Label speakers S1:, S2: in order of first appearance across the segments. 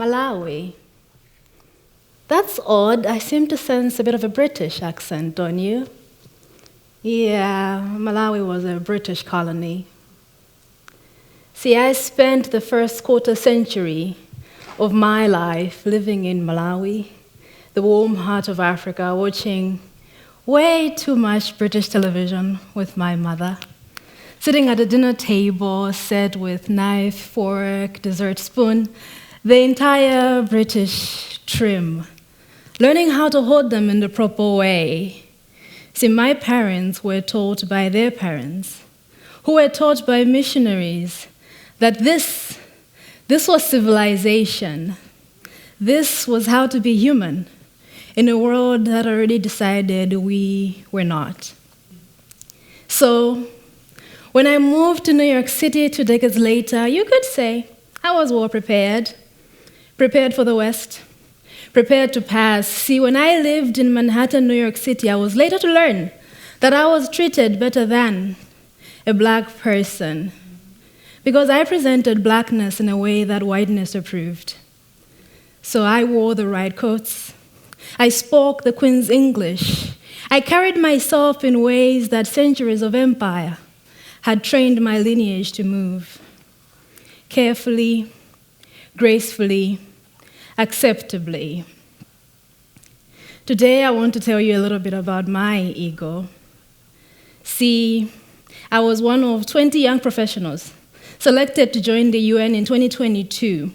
S1: Malawi. That's odd. I seem to sense a bit of a British accent, don't you? Yeah, Malawi was a British colony. See, I spent the first quarter century of my life living in Malawi, the warm heart of Africa, watching way too much British television with my mother, sitting at a dinner table set with knife, fork, dessert spoon, the entire British trim, learning how to hold them in the proper way. See, my parents were taught by their parents, who were taught by missionaries, that this was civilization. This was how to be human in a world that already decided we were not. So, when I moved to New York City 2 decades later, you could say I was well prepared for the West, prepared to pass. See, when I lived in Manhattan, New York City, I was later to learn that I was treated better than a black person because I presented blackness in a way that whiteness approved. So I wore the right coats. I spoke the Queen's English. I carried myself in ways that centuries of empire had trained my lineage to move. Carefully, gracefully, acceptably. Today, I want to tell you a little bit about my ego. See, I was one of 20 young professionals selected to join the UN in 2022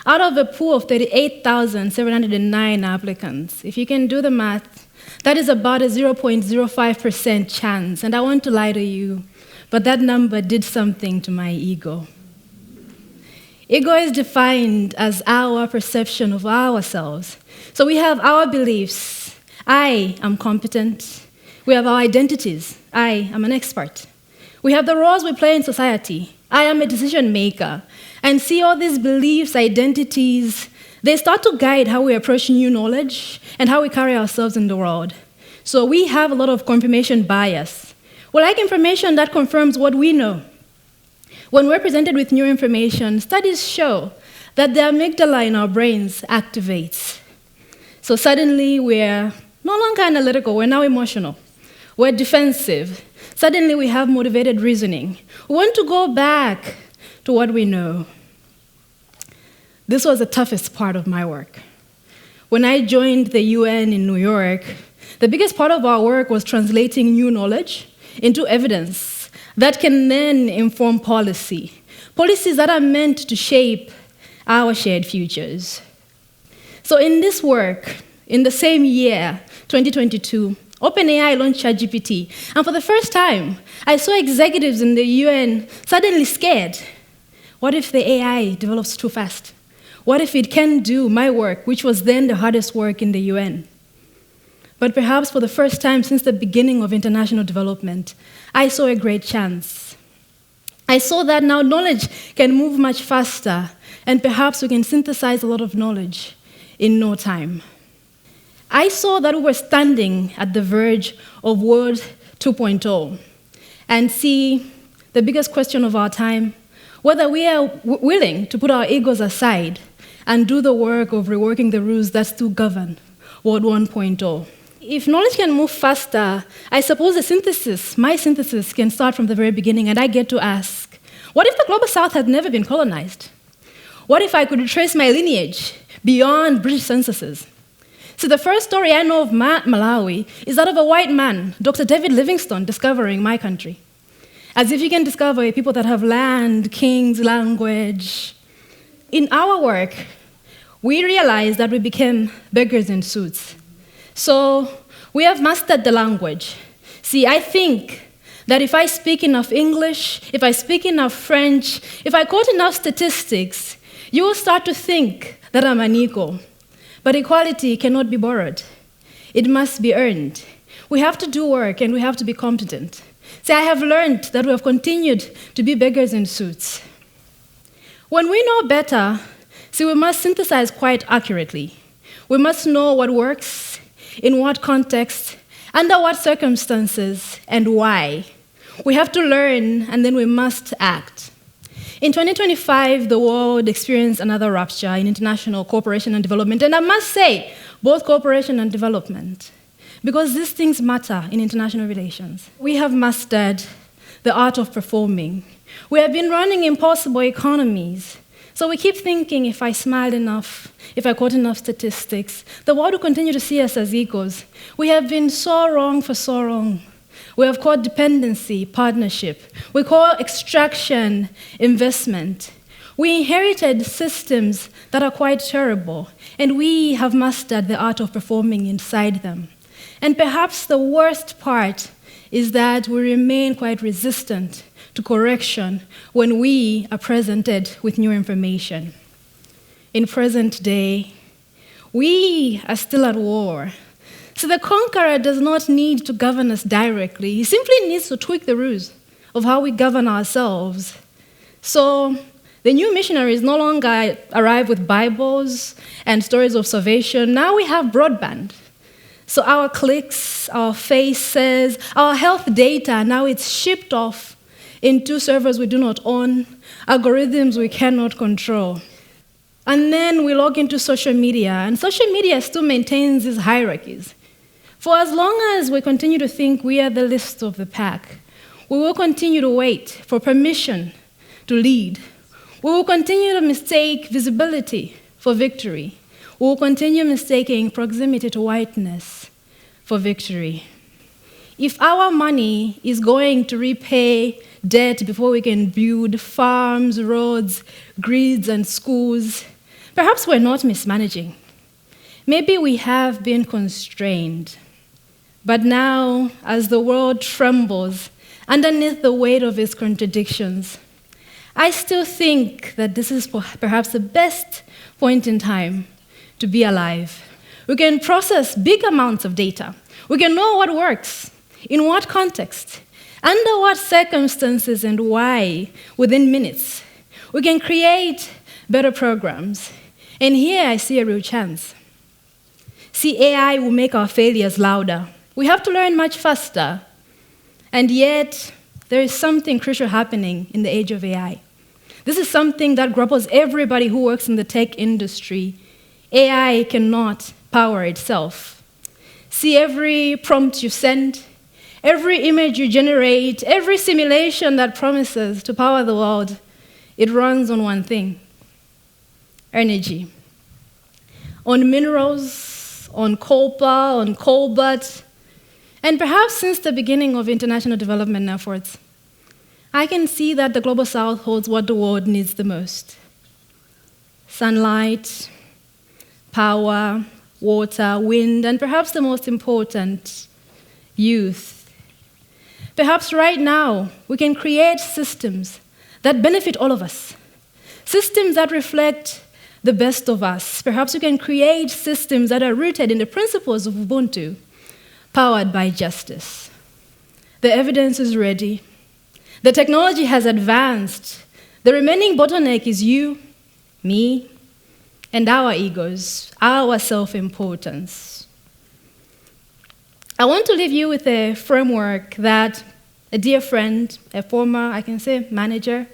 S1: out of a pool of 38,709 applicants. If you can do the math, that is about a 0.05% chance, and I want to lie to you, but that number did something to my ego. Ego is defined as our perception of ourselves. So we have our beliefs. I am competent. We have our identities. I am an expert. We have the roles we play in society. I am a decision maker. And see, all these beliefs, identities, they start to guide how we approach new knowledge and how we carry ourselves in the world. So we have a lot of confirmation bias. We like information that confirms what we know. When we're presented with new information, studies show that the amygdala in our brains activates. So suddenly we're no longer analytical, we're now emotional. We're defensive. Suddenly we have motivated reasoning. We want to go back to what we know. This was the toughest part of my work. When I joined the UN in New York, the biggest part of our work was translating new knowledge into evidence that can then inform policies that are meant to shape our shared futures. So in this work, in the same year, 2022, OpenAI launched ChatGPT, and for the first time, I saw executives in the UN suddenly scared. What if the AI develops too fast? What if it can do my work, which was then the hardest work in the UN? But perhaps for the first time since the beginning of international development, I saw a great chance. I saw that now knowledge can move much faster, and perhaps we can synthesize a lot of knowledge in no time. I saw that we were standing at the verge of World 2.0, and see the biggest question of our time, whether we are willing to put our egos aside and do the work of reworking the rules that still govern World 1.0. If knowledge can move faster, I suppose my synthesis can start from the very beginning, and I get to ask, what if the Global South had never been colonized? What if I could trace my lineage beyond British censuses? So the first story I know of Malawi is that of a white man, Dr. David Livingstone, discovering my country. As if you can discover a people that have land, kings, language. In our work, we realized that we became beggars in suits. So we have mastered the language. See, I think that if I speak enough English, if I speak enough French, if I quote enough statistics, you will start to think that I'm an equal. But equality cannot be borrowed. It must be earned. We have to do work and we have to be competent. See, I have learned that we have continued to be beggars in suits. When we know better, see, we must synthesize quite accurately. We must know what works, in what context, under what circumstances, and why. We have to learn, and then we must act. In 2025, the world experienced another rupture in international cooperation and development, and I must say, both cooperation and development, because these things matter in international relations. We have mastered the art of performing. We have been running impossible economies. So we keep thinking, if I smiled enough, if I quote enough statistics, the world will continue to see us as equals. We have been so wrong for so long. We have called dependency partnership. We call extraction investment. We inherited systems that are quite terrible, and we have mastered the art of performing inside them. And perhaps the worst part is that we remain quite resistant to correction when we are presented with new information. In present day, we are still at war. So the conqueror does not need to govern us directly. He simply needs to tweak the rules of how we govern ourselves. So the new missionaries no longer arrive with Bibles and stories of salvation. Now we have broadband. So our clicks, our faces, our health data, now it's shipped off into servers we do not own, algorithms we cannot control. And then we log into social media, and social media still maintains these hierarchies. For as long as we continue to think we are the least of the pack, we will continue to wait for permission to lead. We will continue to mistake visibility for victory. We will continue mistaking proximity to whiteness for victory. If our money is going to repay debt before we can build farms, roads, grids, and schools, perhaps we're not mismanaging. Maybe we have been constrained. But now, as the world trembles underneath the weight of its contradictions, I still think that this is perhaps the best point in time to be alive. We can process big amounts of data. We can know what works, in what context, under what circumstances, and why within minutes. We can create better programs. And here I see a real chance. See, AI will make our failures louder. We have to learn much faster. And yet, there is something crucial happening in the age of AI. This is something that grapples everybody who works in the tech industry. AI cannot power itself. See, every prompt you send, every image you generate, every simulation that promises to power the world, it runs on one thing: energy. On minerals, on copper, on cobalt, and perhaps since the beginning of international development efforts, I can see that the Global South holds what the world needs the most: sunlight, power, water, wind, and perhaps the most important, youth. Perhaps right now we can create systems that benefit all of us, systems that reflect the best of us. Perhaps we can create systems that are rooted in the principles of Ubuntu, powered by justice. The evidence is ready. The technology has advanced. The remaining bottleneck is you, me, and our egos, our self-importance. I want to leave you with a framework that a dear friend, a former, I can say, manager,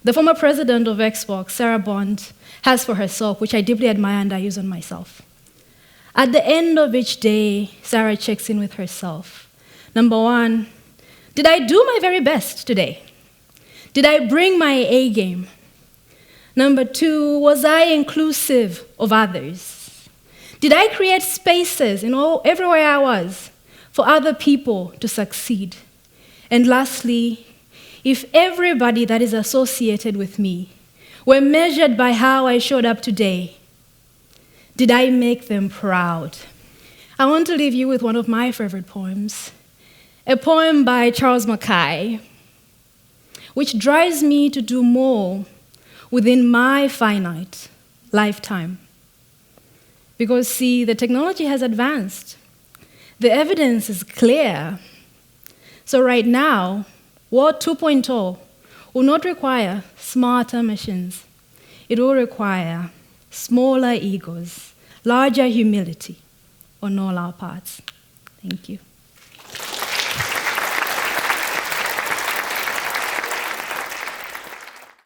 S1: the former president of Xbox, Sarah Bond, has for herself, which I deeply admire and I use on myself. At the end of each day, Sarah checks in with herself. Number one, did I do my very best today? Did I bring my A game? Number two, was I inclusive of others? Did I create spaces everywhere I was for other people to succeed? And lastly, if everybody that is associated with me were measured by how I showed up today, did I make them proud? I want to leave you with one of my favorite poems, a poem by Charles Mackay, which drives me to do more within my finite lifetime. Because, see, the technology has advanced. The evidence is clear. So right now, World 2.0 will not require smarter machines. It will require smaller egos, larger humility on all our parts. Thank you.